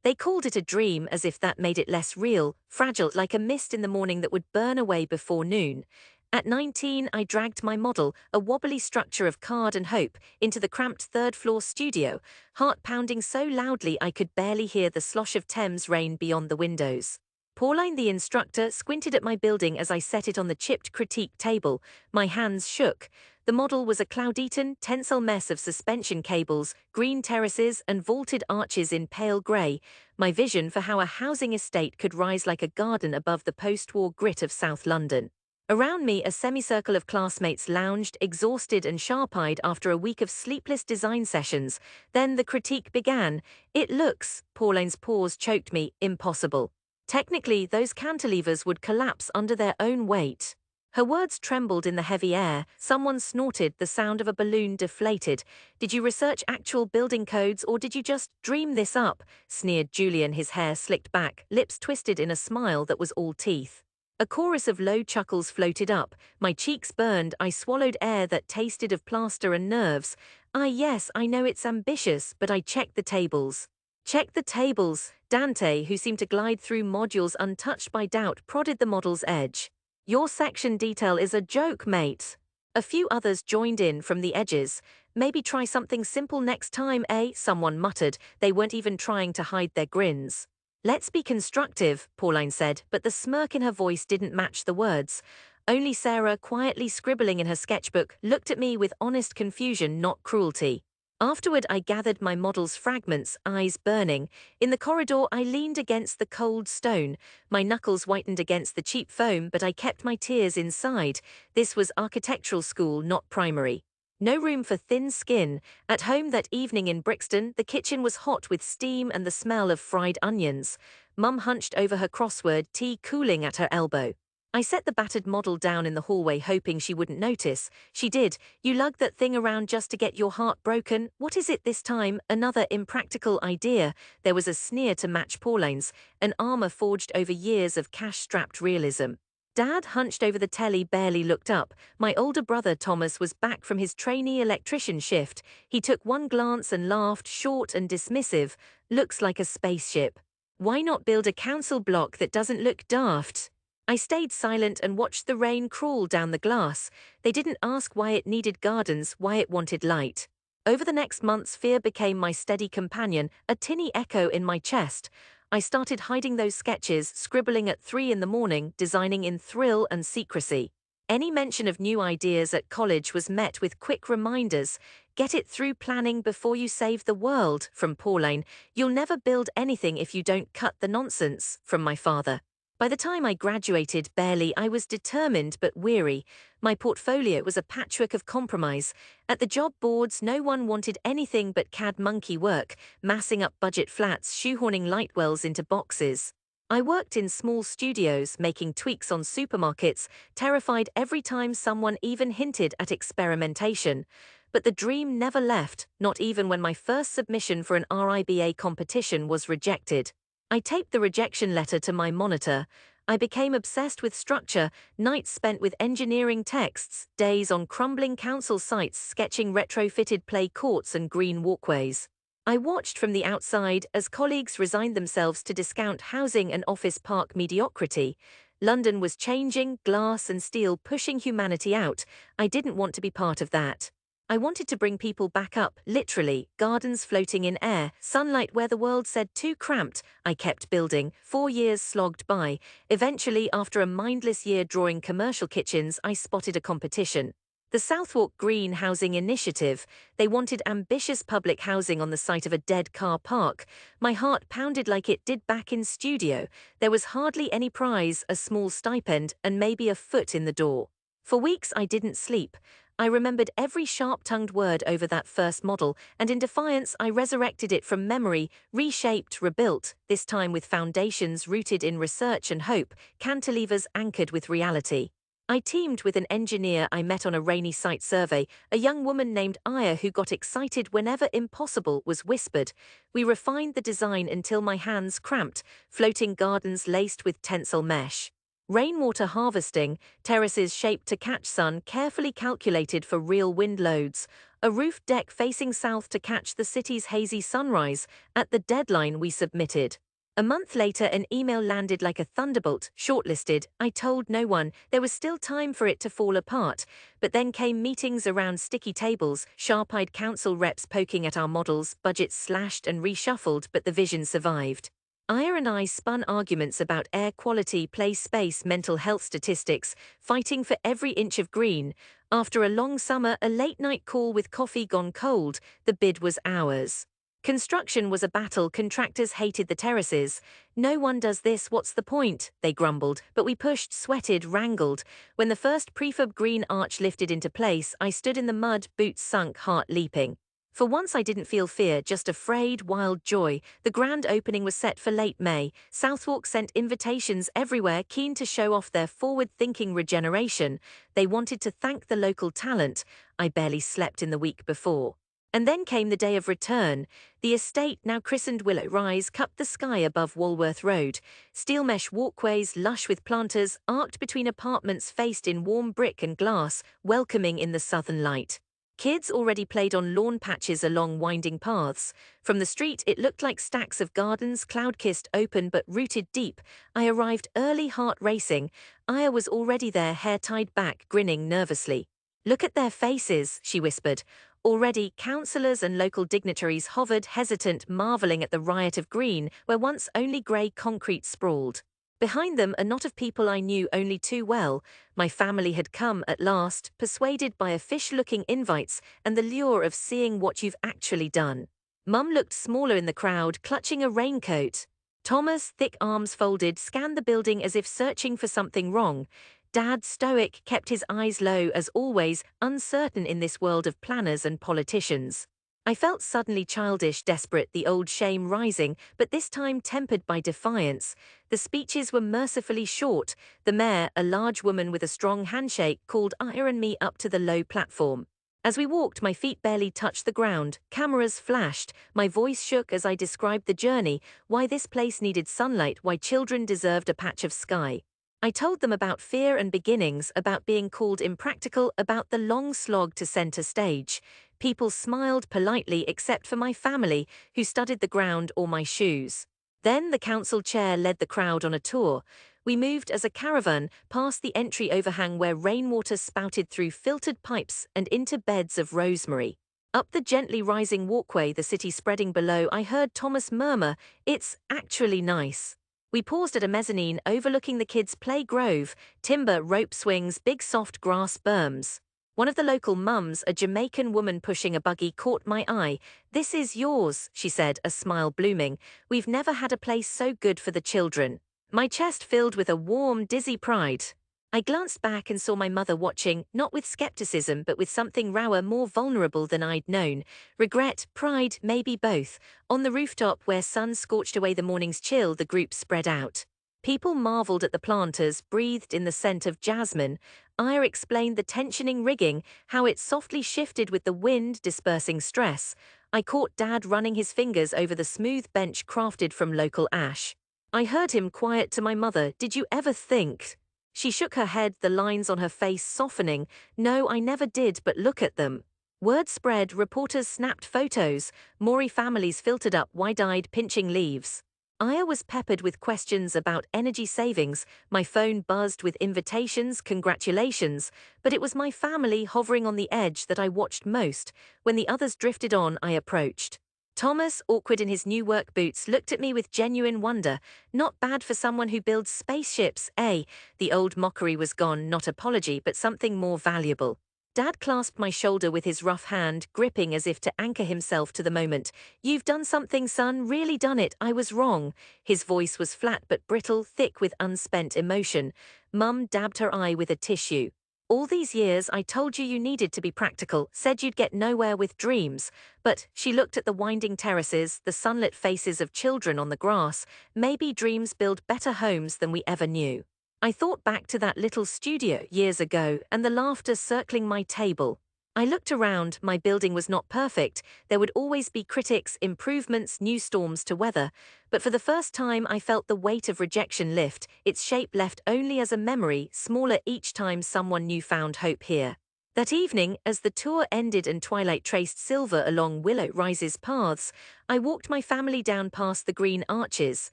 They called it a dream as if that made it less real, fragile like a mist in the morning that would burn away before noon. At 19, I dragged my model, a wobbly structure of card and hope, into the cramped third-floor studio, heart pounding so loudly I could barely hear the slosh of Thames rain beyond the windows. Pauline, the instructor, squinted at my building as I set it on the chipped critique table. My hands shook. The model was a cloud-eaten, tensile mess of suspension cables, green terraces, and vaulted arches in pale grey, my vision for how a housing estate could rise like a garden above the post-war grit of South London. Around me, a semicircle of classmates lounged, exhausted and sharp-eyed after a week of sleepless design sessions. Then the critique began. It looks, Pauline's pause choked me, impossible. Technically, those cantilevers would collapse under their own weight. Her words trembled in the heavy air. Someone snorted, the sound of a balloon deflated. Did you research actual building codes or did you just dream this up? Sneered Julian, his hair slicked back, lips twisted in a smile that was all teeth. A chorus of low chuckles floated up. My cheeks burned. I swallowed air that tasted of plaster and nerves. Yes, I know it's ambitious, but I checked the tables. Check the tables. Dante, who seemed to glide through modules untouched by doubt, prodded the model's edge. Your section detail is a joke, mate. A few others joined in from the edges. Maybe try something simple next time, eh? Someone muttered. They weren't even trying to hide their grins. Let's be constructive, Pauline said, but the smirk in her voice didn't match the words. Only Sarah, quietly scribbling in her sketchbook, looked at me with honest confusion, not cruelty. Afterward, I gathered my model's fragments, eyes burning. In the corridor, I leaned against the cold stone. My knuckles whitened against the cheap foam, but I kept my tears inside. This was architectural school, not primary. No room for thin skin. At home that evening in Brixton, the kitchen was hot with steam and the smell of fried onions. Mum hunched over her crossword, tea cooling at her elbow. I set the battered model down in the hallway hoping she wouldn't notice. She did. You lugged that thing around just to get your heart broken. What is it this time? Another impractical idea. There was a sneer to match Pauline's, an armor forged over years of cash-strapped realism. Dad, hunched over the telly, barely looked up. My older brother Thomas was back from his trainee electrician shift. He took one glance and laughed, short and dismissive. Looks like a spaceship. Why not build a council block that doesn't look daft? I stayed silent and watched the rain crawl down the glass. They didn't ask why it needed gardens, why it wanted light. Over the next months, fear became my steady companion, a tinny echo in my chest. I started hiding those sketches, scribbling at 3 in the morning, designing in thrill and secrecy. Any mention of new ideas at college was met with quick reminders. Get it through planning before you save the world, from Pauline. You'll never build anything if you don't cut the nonsense, from my father. By the time I graduated, barely, I was determined but weary. My portfolio was a patchwork of compromise. At the job boards, no one wanted anything but CAD monkey work, massing up budget flats, shoehorning light wells into boxes. I worked in small studios, making tweaks on supermarkets, terrified every time someone even hinted at experimentation. But the dream never left, not even when my first submission for an RIBA competition was rejected. I taped the rejection letter to my monitor. I became obsessed with structure, nights spent with engineering texts, days on crumbling council sites sketching retrofitted play courts and green walkways. I watched from the outside as colleagues resigned themselves to discount housing and office park mediocrity. London was changing, glass and steel pushing humanity out. I didn't want to be part of that. I wanted to bring people back up, literally, gardens floating in air, sunlight where the world said too cramped. I kept building. 4 years slogged by. Eventually, after a mindless year drawing commercial kitchens, I spotted a competition. The Southwark Green Housing Initiative. They wanted ambitious public housing on the site of a dead car park. My heart pounded like it did back in studio. There was hardly any prize, a small stipend, and maybe a foot in the door. For weeks I didn't sleep. I remembered every sharp-tongued word over that first model, and in defiance I resurrected it from memory, reshaped, rebuilt, this time with foundations rooted in research and hope, cantilevers anchored with reality. I teamed with an engineer I met on a rainy site survey, a young woman named Aya who got excited whenever impossible was whispered. We refined the design until my hands cramped, floating gardens laced with tensile mesh. Rainwater harvesting, terraces shaped to catch sun, carefully calculated for real wind loads, a roof deck facing south to catch the city's hazy sunrise, at the deadline we submitted. A month later, an email landed like a thunderbolt, shortlisted. I told no one. There was still time for it to fall apart. But then came meetings around sticky tables, sharp-eyed council reps poking at our models, budgets slashed and reshuffled, but the vision survived. Aya and I spun arguments about air quality, play space, mental health statistics, fighting for every inch of green. After a long summer, a late-night call with coffee gone cold, the bid was ours. Construction was a battle, contractors hated the terraces. No one does this, what's the point? They grumbled, but we pushed, sweated, wrangled. When the first prefab green arch lifted into place, I stood in the mud, boots sunk, heart leaping. For once I didn't feel fear, just afraid, wild joy. The grand opening was set for late May. Southwark sent invitations everywhere, keen to show off their forward-thinking regeneration. They wanted to thank the local talent. I barely slept in the week before. And then came the day of return. The estate, now christened Willow Rise, cupped the sky above Walworth Road. Steel mesh walkways, lush with planters, arced between apartments faced in warm brick and glass, welcoming in the southern light. Kids already played on lawn patches along winding paths. From the street, it looked like stacks of gardens, cloud-kissed, open but rooted deep. I arrived early, heart racing. Aya was already there, hair tied back, grinning nervously. "Look at their faces," she whispered. Already, councillors and local dignitaries hovered, hesitant, marvelling at the riot of green, where once only grey concrete sprawled. Behind them, a knot of people I knew only too well. My family had come at last, persuaded by official-looking invites and the lure of seeing what you've actually done. Mum looked smaller in the crowd, clutching a raincoat. Thomas, thick arms folded, scanned the building as if searching for something wrong. Dad, stoic, kept his eyes low, as always, uncertain in this world of planners and politicians. I felt suddenly childish, desperate, the old shame rising, but this time tempered by defiance. The speeches were mercifully short. The mayor, a large woman with a strong handshake, called Aya and me up to the low platform. As we walked, my feet barely touched the ground. Cameras flashed. My voice shook as I described the journey, why this place needed sunlight, why children deserved a patch of sky. I told them about fear and beginnings, about being called impractical, about the long slog to center stage. People smiled politely except for my family, who studied the ground or my shoes. Then the council chair led the crowd on a tour. We moved as a caravan past the entry overhang where rainwater spouted through filtered pipes and into beds of rosemary. Up the gently rising walkway, the city spreading below, I heard Thomas murmur, "It's actually nice." We paused at a mezzanine overlooking the kids' play grove, timber, rope swings, big soft grass berms. One of the local mums, a Jamaican woman pushing a buggy, caught my eye. "This is yours," she said, a smile blooming. "We've never had a place so good for the children." My chest filled with a warm, dizzy pride. I glanced back and saw my mother watching, not with skepticism but with something rawer, more vulnerable than I'd known. Regret, pride, maybe both. On the rooftop where sun scorched away the morning's chill, the group spread out. People marveled at the planters, breathed in the scent of jasmine. Aya explained the tensioning rigging, how it softly shifted with the wind, dispersing stress. I caught Dad running his fingers over the smooth bench crafted from local ash. I heard him quiet to my mother, "Did you ever think?" She shook her head, the lines on her face softening. "No, I never did, but look at them." Word spread, reporters snapped photos, Maori families filtered up, wide-eyed, pinching leaves. Aya was peppered with questions about energy savings, my phone buzzed with invitations, congratulations, but it was my family hovering on the edge that I watched most. When the others drifted on, I approached. Thomas, awkward in his new work boots, looked at me with genuine wonder. Not bad for someone who builds spaceships, eh? The old mockery was gone, not apology, but something more valuable. Dad clasped my shoulder with his rough hand, gripping as if to anchor himself to the moment. "You've done something, son, really done it. I was wrong." His voice was flat but brittle, thick with unspent emotion. Mum dabbed her eye with a tissue. "All these years I told you you needed to be practical, said you'd get nowhere with dreams." But she looked at the winding terraces, the sunlit faces of children on the grass. Maybe dreams build better homes than we ever knew. I thought back to that little studio years ago and the laughter circling my table. I looked around, my building was not perfect. There would always be critics, improvements, new storms to weather. But for the first time I felt the weight of rejection lift, its shape left only as a memory, smaller each time someone new found hope here. That evening, as the tour ended and twilight traced silver along Willow Rise's paths, I walked my family down past the green arches.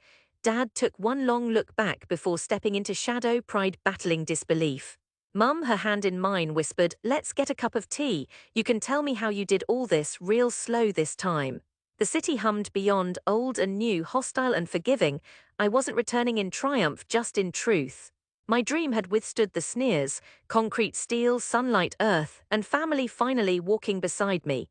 Dad took one long look back before stepping into shadow, pride battling disbelief. Mum, her hand in mine, whispered, "Let's get a cup of tea. You can tell me how you did all this real slow this time." The city hummed beyond, old and new, hostile and forgiving. I wasn't returning in triumph, just in truth. My dream had withstood the sneers, concrete steel, sunlight earth, and family finally walking beside me.